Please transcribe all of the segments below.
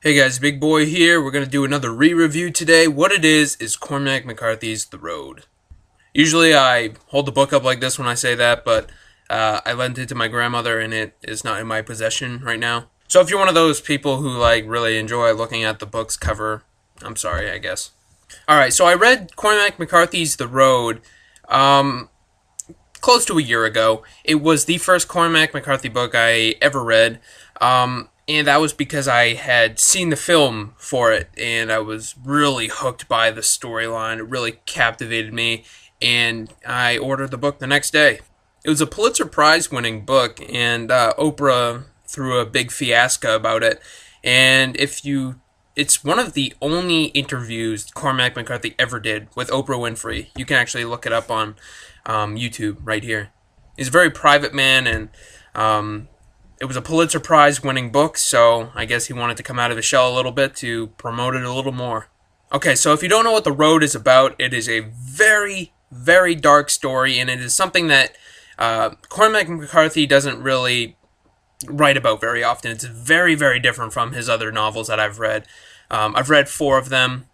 Hey guys, Big Boy here. We're going to do another re-review today. What it is Cormac McCarthy's The Road. Usually I hold the book up like this when I say that, but I lent it to my grandmother and it is not in my possession right now. So if you're one of those people who really enjoy looking at the book's cover, I'm sorry, I guess. Alright, so I read Cormac McCarthy's The Road close to a year ago. It was the first Cormac McCarthy book I ever read. And that was because I had seen the film for it, and I was really hooked by the storyline. It really captivated me, and I ordered the book the next day. It was a Pulitzer Prize winning book, and Oprah threw a big fiasco about it. And it's one of the only interviews Cormac McCarthy ever did with Oprah Winfrey. You can actually look it up on YouTube right here. He's a very private man, and it was a Pulitzer Prize winning book, so I guess he wanted to come out of his shell a little bit to promote it a little more. Okay, so if you don't know what The Road is about, it is a very, very dark story, and it is something that Cormac McCarthy doesn't really write about very often. It's very, very different from his other novels that I've read. I've read 4 of them,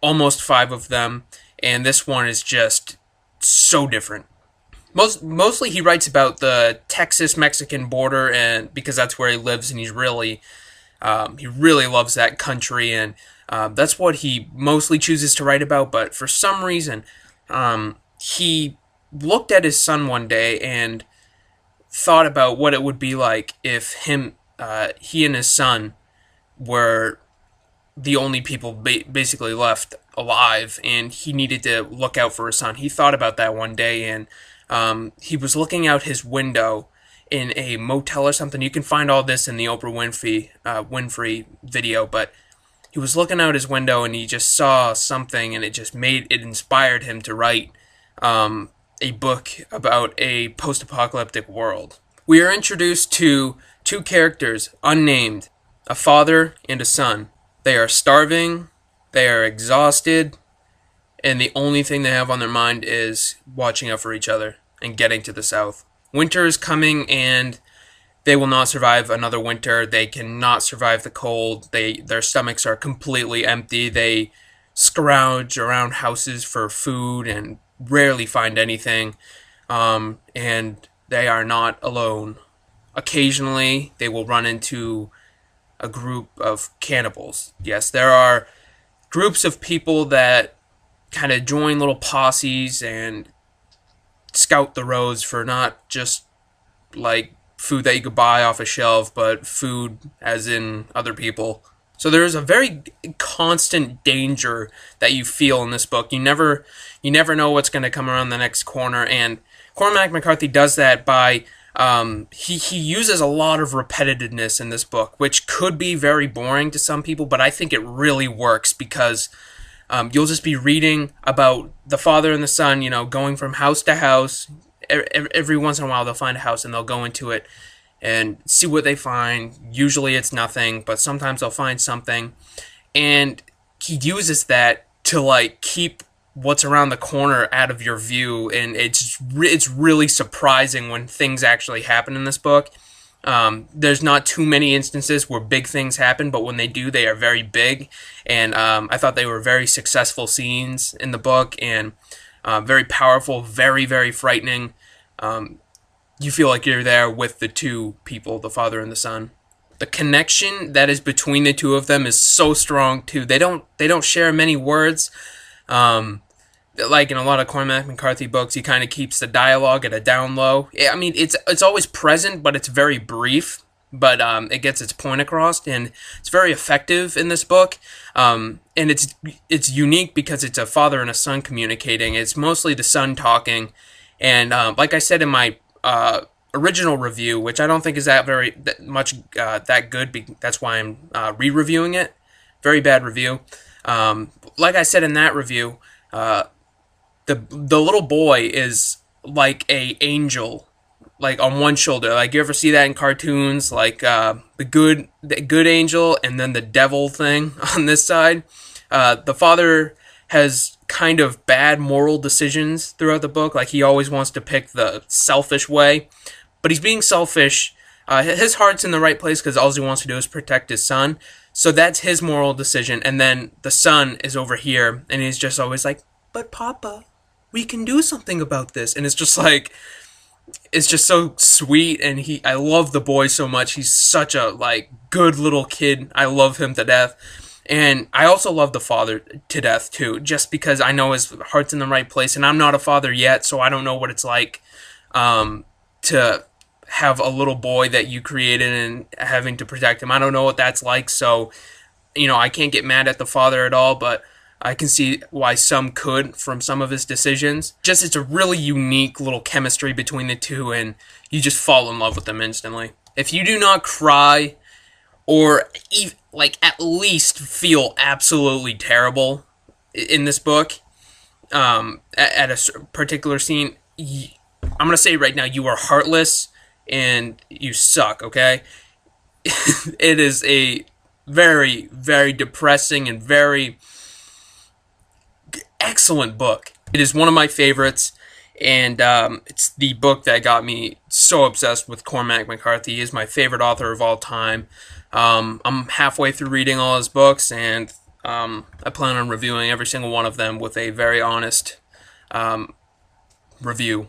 almost 5 of them, and this one is just so different. Mostly he writes about the Texas-Mexican border, and because that's where he lives, and he really loves that country, and that's what he mostly chooses to write about. But for some reason, he looked at his son one day and thought about what it would be like if he and his son were the only people basically left alive, and he needed to look out for his son. He thought about that one day, and he was looking out his window in a motel or something. You can find all this in the Oprah Winfrey video, but he was looking out his window and he just saw something, and it inspired him to write a book about a post-apocalyptic world. We are introduced to 2 characters, unnamed, a father and a son. They are starving, they are exhausted, and the only thing they have on their mind is watching out for each other and getting to the south. Winter is coming, and they will not survive another winter. They cannot survive the cold. Their stomachs are completely empty. They scrounge around houses for food and rarely find anything. And they are not alone. Occasionally, they will run into a group of cannibals. Yes, there are groups of people that kind of join little posses and scout the roads for not just like food that you could buy off a shelf, but food as in other people. So there is a very constant danger that you feel in this book. You never know what's going to come around the next corner, and Cormac McCarthy does that by he uses a lot of repetitiveness in this book, which could be very boring to some people, but I think it really works because you'll just be reading about the father and the son, going from house to house. Every once in a while they'll find a house and they'll go into it and see what they find. Usually it's nothing, but sometimes they'll find something. And he uses that to keep what's around the corner out of your view, and it's really surprising when things actually happen in this book. There's not too many instances where big things happen, but when they do, they are very big, and I thought they were very successful scenes in the book, and very powerful, very, very frightening. You feel like you're there with the 2 people, the father and the son. The connection that is between the 2 of them is so strong too. They don't share many words. Like in a lot of Cormac McCarthy books, he kind of keeps the dialogue at a down low. I mean, it's always present, but it's very brief. But it gets its point across, and it's very effective in this book. And it's unique because it's a father and a son communicating. It's mostly the son talking, and like I said in my original review, which I don't think is that good. That's why I'm re-reviewing it. Very bad review. Like I said in that review. The little boy is like a angel, like on one shoulder. Like you ever see that in cartoons, like the good angel and then the devil thing on this side. The father has kind of bad moral decisions throughout the book. Like he always wants to pick the selfish way, but he's being selfish. His heart's in the right place because all he wants to do is protect his son. So that's his moral decision. And then the son is over here, and he's just always like, "But Papa, we can do something about this." And it's just so sweet. And I love the boy so much. He's such a like good little kid. I love him to death. And I also love the father to death too, just because I know his heart's in the right place. And I'm not a father yet, so I don't know what it's like to have a little boy that you created and having to protect him. I don't know what that's like, so I can't get mad at the father at all, but I can see why some could from some of his decisions. Just it's a really unique little chemistry between the two, and you just fall in love with them instantly. If you do not cry or even, like at least feel absolutely terrible in this book at a particular scene, I'm gonna say right now, you are heartless and you suck, okay? It is a very, very depressing and very excellent book. It is one of my favorites, and it's the book that got me so obsessed with Cormac McCarthy. He is my favorite author of all time. I'm halfway through reading all his books, and I plan on reviewing every single one of them with a very honest review.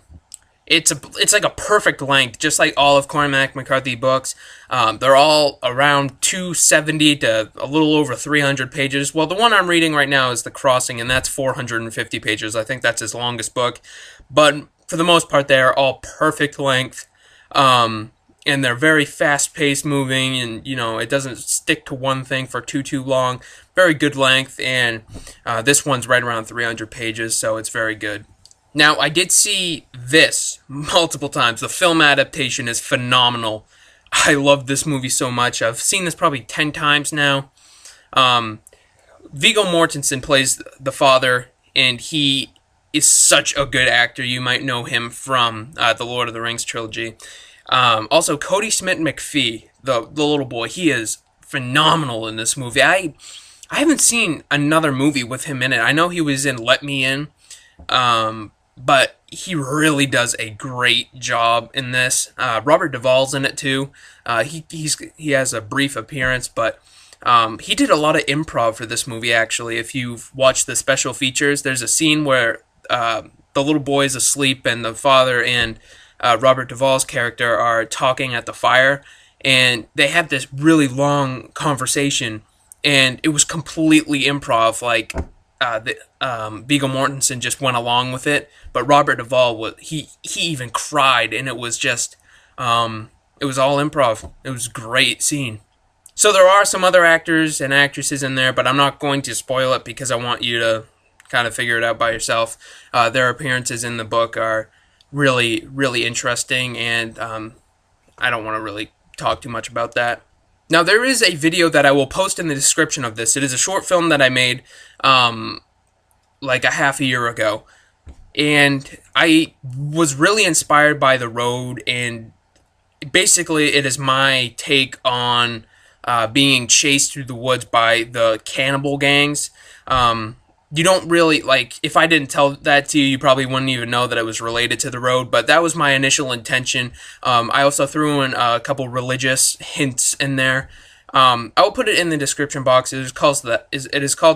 It's like a perfect length, just like all of Cormac McCarthy books. They're all around 270 to a little over 300 pages. Well, the one I'm reading right now is The Crossing, and that's 450 pages. I think that's his longest book. But for the most part, they are all perfect length. And they're very fast-paced moving, and, it doesn't stick to one thing for too long. Very good length, and this one's right around 300 pages, so it's very good. Now, I did see this multiple times. The film adaptation is phenomenal. I love this movie so much. I've seen this probably 10 times now. Viggo Mortensen plays the father, and he is such a good actor. You might know him from the Lord of the Rings trilogy. Also, Cody Smith-McPhee, the little boy, he is phenomenal in this movie. I haven't seen another movie with him in it. I know he was in Let Me In, but he really does a great job in this. Robert Duvall's in it too. He has a brief appearance, but he did a lot of improv for this movie, actually. If you've watched the special features, there's a scene where the little boy is asleep, and the father and Robert Duvall's character are talking at the fire, and they have this really long conversation, and it was completely improv. Like, Viggo Mortensen just went along with it, but Robert Duvall he even cried, and it was just it was all improv. It was a great scene. So there are some other actors and actresses in there, but I'm not going to spoil it because I want you to kind of figure it out by yourself. Their appearances in the book are really, really interesting, and I don't want to really talk too much about that. Now, there is a video that I will post in the description of this. It is a short film that I made like a half a year ago, and I was really inspired by The Road, and basically it is my take on being chased through the woods by the cannibal gangs. You don't really, like, if I didn't tell that to you, you probably wouldn't even know that it was related to The Road, but that was my initial intention. I also threw in a couple religious hints in there. I will put it in the description box. It is called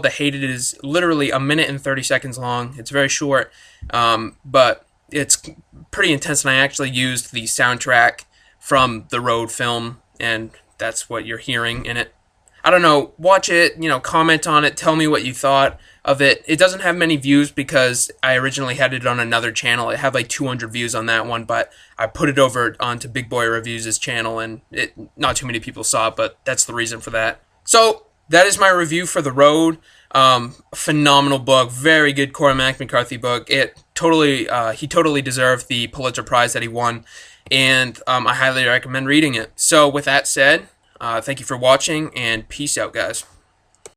The Hate. It is literally 1 minute and 30 seconds long. It's very short, but it's pretty intense, and I actually used the soundtrack from The Road film, and that's what you're hearing in it. I don't know, watch it, comment on it, tell me what you thought of it. It doesn't have many views because I originally had it on another channel. It had like 200 views on that one, but I put it over onto Big Boy Reviews' channel, and not too many people saw it, but that's the reason for that. So, that is my review for The Road. Phenomenal book, very good Cormac McCarthy book. He totally deserved the Pulitzer Prize that he won, and I highly recommend reading it. So, with that said, thank you for watching, and peace out, guys.